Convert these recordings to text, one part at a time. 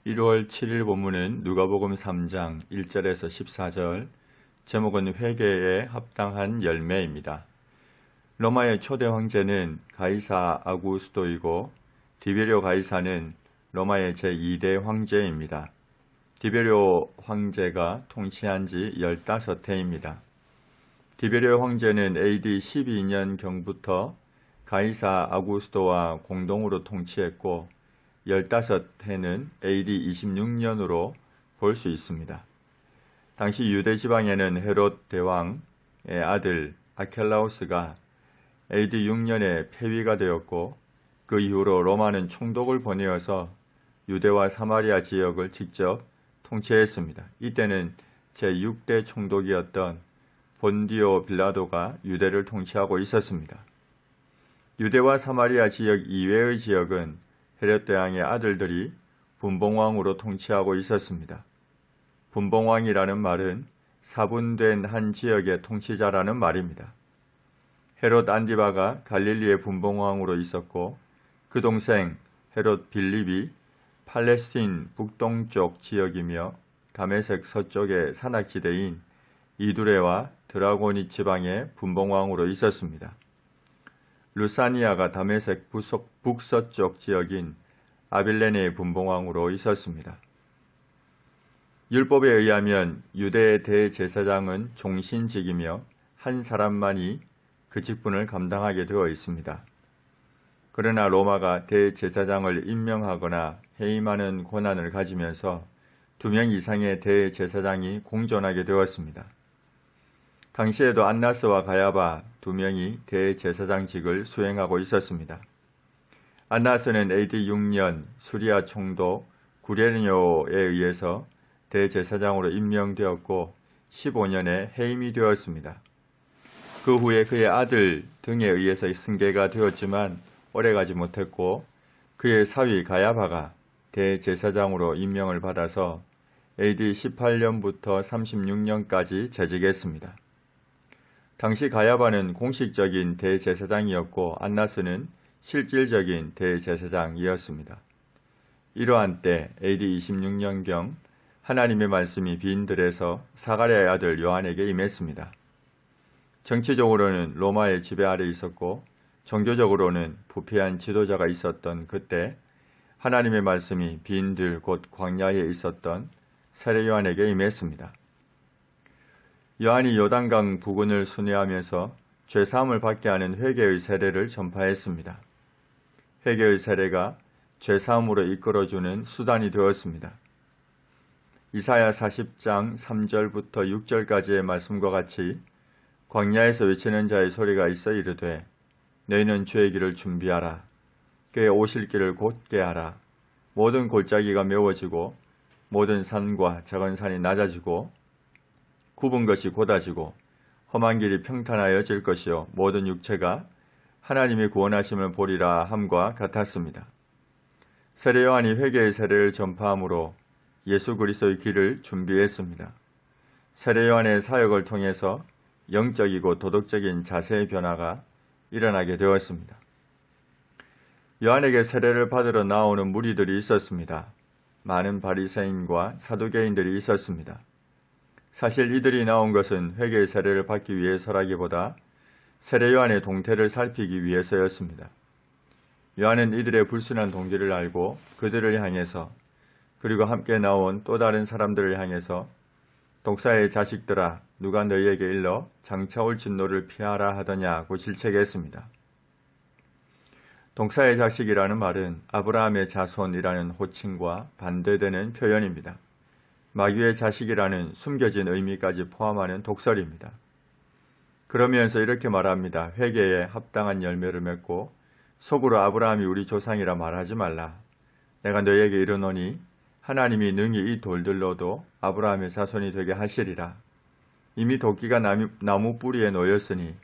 1월 7일 본문은 누가복음 3장 1절에서 14절, 제목은 회개에 합당한 열매입니다. 로마의 초대 황제는 가이사 아구스토이고 디베리오 가이사는 로마의 제2대 황제입니다. 디베리오 황제가 통치한 지 15해입니다. 디베리오 황제는 AD 12년경부터 가이사 아구스토와 공동으로 통치했고 15해는 AD 26년으로 볼 수 있습니다. 당시 유대 지방에는 헤롯 대왕의 아들 아켈라우스가 AD 6년에 폐위가 되었고 그 이후로 로마는 총독을 보내어서 유대와 사마리아 지역을 직접 통치했습니다. 이때는 제6대 총독이었던 본디오 빌라도가 유대를 통치하고 있었습니다. 유대와 사마리아 지역 이외의 지역은 헤롯 대왕의 아들들이 분봉왕으로 통치하고 있었습니다. 분봉왕이라는 말은 사분된 한 지역의 통치자라는 말입니다. 헤롯 안디바가 갈릴리의 분봉왕으로 있었고 그 동생 헤롯 빌립이 팔레스틴 북동쪽 지역이며 다메섹 서쪽의 산악지대인 이두레와 드라고니 지방의 분봉왕으로 있었습니다. 루사니아가 다메섹 북서쪽 지역인 아빌레네의 분봉왕으로 있었습니다. 율법에 의하면 유대의 대제사장은 종신직이며 한 사람만이 그 직분을 감당하게 되어 있습니다. 그러나 로마가 대제사장을 임명하거나 해임하는 권한을 가지면서 2명 이상의 대제사장이 공존하게 되었습니다. 당시에도 안나스와 가야바 2명이 대제사장직을 수행하고 있었습니다. 안나스는 AD 6년 수리아 총독 구레뇨에 의해서 대제사장으로 임명되었고 15년에 해임이 되었습니다. 그 후에 그의 아들 등에 의해서 승계가 되었지만 오래가지 못했고 그의 사위 가야바가 대제사장으로 임명을 받아서 AD 18년부터 36년까지 재직했습니다. 당시 가야바는 공식적인 대제사장이었고 안나스는 실질적인 대제사장이었습니다. 이러한 때 AD 26년경 하나님의 말씀이 빈들에서 사가랴의 아들 요한에게 임했습니다. 정치적으로는 로마의 지배 아래 있었고 종교적으로는 부패한 지도자가 있었던 그때 하나님의 말씀이 빈들 곧 광야에 있었던 세례 요한에게 임했습니다. 요한이 요단강 부근을 순회하면서 죄사함을 받게 하는 회개의 세례를 전파했습니다. 회개의 세례가 죄사함으로 이끌어주는 수단이 되었습니다. 이사야 40장 3절부터 6절까지의 말씀과 같이 광야에서 외치는 자의 소리가 있어 이르되 너희는 주의 길을 준비하라. 그의 오실 길을 곧게 하라. 모든 골짜기가 메워지고 모든 산과 작은 산이 낮아지고 굽은 것이 곧아지고 험한 길이 평탄하여질 것이요 모든 육체가 하나님의 구원하심을 보리라 함과 같았습니다. 세례 요한이 회개의 세례를 전파함으로 예수 그리스도의 길을 준비했습니다. 세례 요한의 사역을 통해서 영적이고 도덕적인 자세의 변화가 일어나게 되었습니다. 요한에게 세례를 받으러 나오는 무리들이 있었습니다. 많은 바리새인과 사두개인들이 있었습니다. 사실 이들이 나온 것은 회개의 세례를 받기 위해서라기보다 세례 요한의 동태를 살피기 위해서였습니다. 요한은 이들의 불순한 동기를 알고 그들을 향해서 그리고 함께 나온 또 다른 사람들을 향해서 독사의 자식들아 누가 너희에게 일러 장차 올 진노를 피하라 하더냐고 질책했습니다. 독사의 자식이라는 말은 아브라함의 자손이라는 호칭과 반대되는 표현입니다. 마귀의 자식이라는 숨겨진 의미까지 포함하는 독설입니다. 그러면서 이렇게 말합니다. 회개에 합당한 열매를 맺고 속으로 아브라함이 우리 조상이라 말하지 말라. 내가 너희에게 이르노니 하나님이 능히 이 돌들로도 아브라함의 자손이 되게 하시리라. 이미 도끼가 나무 뿌리에 놓였으니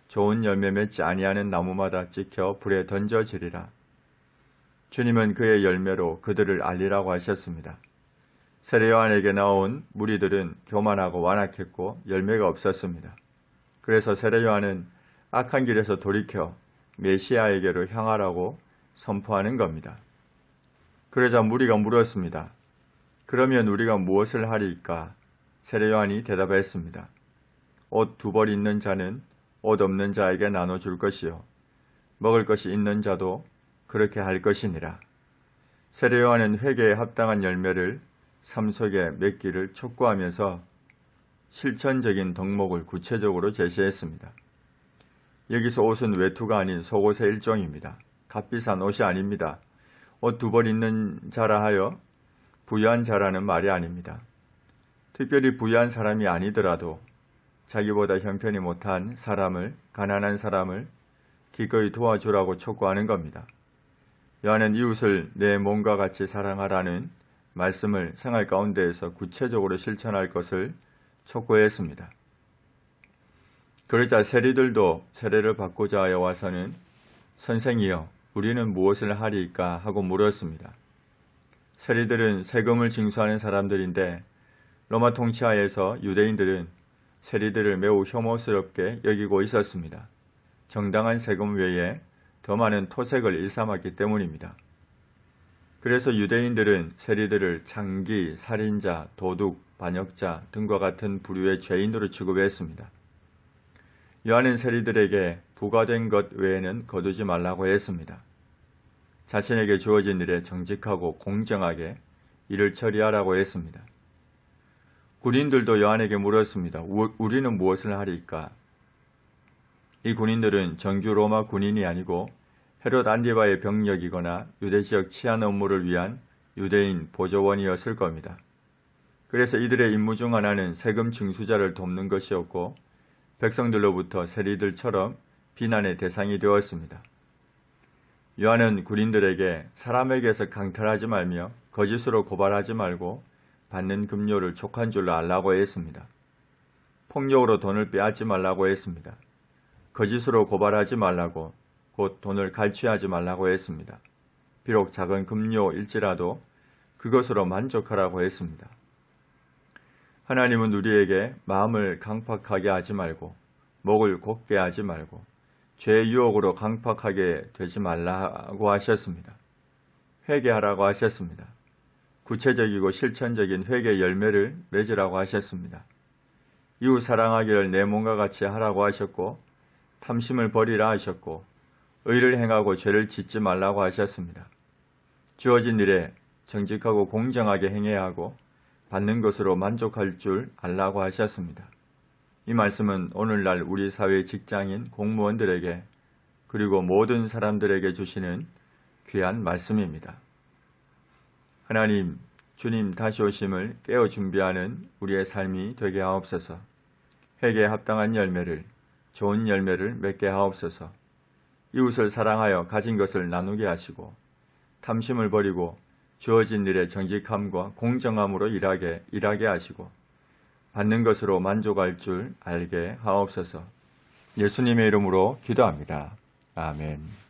좋은 열매 맺지 아니하는 나무마다 찍혀 불에 던져지리라. 주님은 그의 열매로 그들을 알리라고 하셨습니다. 세례 요한에게 나온 무리들은 교만하고 완악했고 열매가 없었습니다. 그래서 세례 요한은 악한 길에서 돌이켜 메시아에게로 향하라고 선포하는 겁니다. 그러자 무리가 물었습니다. 그러면 우리가 무엇을 하리이까? 세례요한이 대답했습니다. 옷 2벌 있는 자는 옷 없는 자에게 나눠줄 것이요 먹을 것이 있는 자도 그렇게 할 것이니라. 세례요한은 회개에 합당한 열매를 삶 속에 맺기를 촉구하면서 실천적인 덕목을 구체적으로 제시했습니다. 여기서 옷은 외투가 아닌 속옷의 일종입니다. 값비싼 옷이 아닙니다. 옷 2벌 있는 자라 하여 부유한 자라는 말이 아닙니다. 특별히 부유한 사람이 아니더라도 자기보다 형편이 못한 사람을, 가난한 사람을 기꺼이 도와주라고 촉구하는 겁니다. 요한은 이웃을 내 몸과 같이 사랑하라는 말씀을 생활 가운데에서 구체적으로 실천할 것을 촉구했습니다. 그러자 세리들도 세례를 받고자 하여 와서는 선생이여 우리는 무엇을 하리이까 하고 물었습니다. 세리들은 세금을 징수하는 사람들인데 로마 통치하에서 유대인들은 세리들을 매우 혐오스럽게 여기고 있었습니다. 정당한 세금 외에 더 많은 토색을 일삼았기 때문입니다. 그래서 유대인들은 세리들을 창기, 살인자, 도둑, 반역자 등과 같은 부류의 죄인으로 취급했습니다. 요한은 세리들에게 부과된 것 외에는 거두지 말라고 했습니다. 자신에게 주어진 일에 정직하고 공정하게 일을 처리하라고 했습니다. 군인들도 요한에게 물었습니다. 우리는 무엇을 하리이까? 이 군인들은 정규 로마 군인이 아니고 헤롯 안디바의 병력이거나 유대 지역 치안 업무를 위한 유대인 보조원이었을 겁니다. 그래서 이들의 임무 중 하나는 세금 징수자를 돕는 것이었고 백성들로부터 세리들처럼 비난의 대상이 되었습니다. 요한은 군인들에게 사람에게서 강탈하지 말며 거짓으로 고발하지 말고 받는 급료를 족한 줄로 알라고 했습니다. 폭력으로 돈을 빼앗지 말라고 했습니다. 거짓으로 고발하지 말라고, 곧 돈을 갈취하지 말라고 했습니다. 비록 작은 급료일지라도 그것으로 만족하라고 했습니다. 하나님은 우리에게 마음을 강팍하게 하지 말고 목을 곧게 하지 말고 죄의 유혹으로 강팍하게 되지 말라고 하셨습니다. 회개하라고 하셨습니다. 구체적이고 실천적인 회개 열매를 맺으라고 하셨습니다. 이웃 사랑하기를 내 몸과 같이 하라고 하셨고 탐심을 버리라 하셨고 의를 행하고 죄를 짓지 말라고 하셨습니다. 주어진 일에 정직하고 공정하게 행해야 하고 받는 것으로 만족할 줄 알라고 하셨습니다. 이 말씀은 오늘날 우리 사회의 직장인, 공무원들에게 그리고 모든 사람들에게 주시는 귀한 말씀입니다. 하나님, 주님 다시 오심을 깨어 준비하는 우리의 삶이 되게 하옵소서. 회개에 합당한 열매를, 좋은 열매를 맺게 하옵소서. 이웃을 사랑하여 가진 것을 나누게 하시고 탐심을 버리고 주어진 일에 정직함과 공정함으로 일하게 하시고 받는 것으로 만족할 줄 알게 하옵소서. 예수님의 이름으로 기도합니다. 아멘.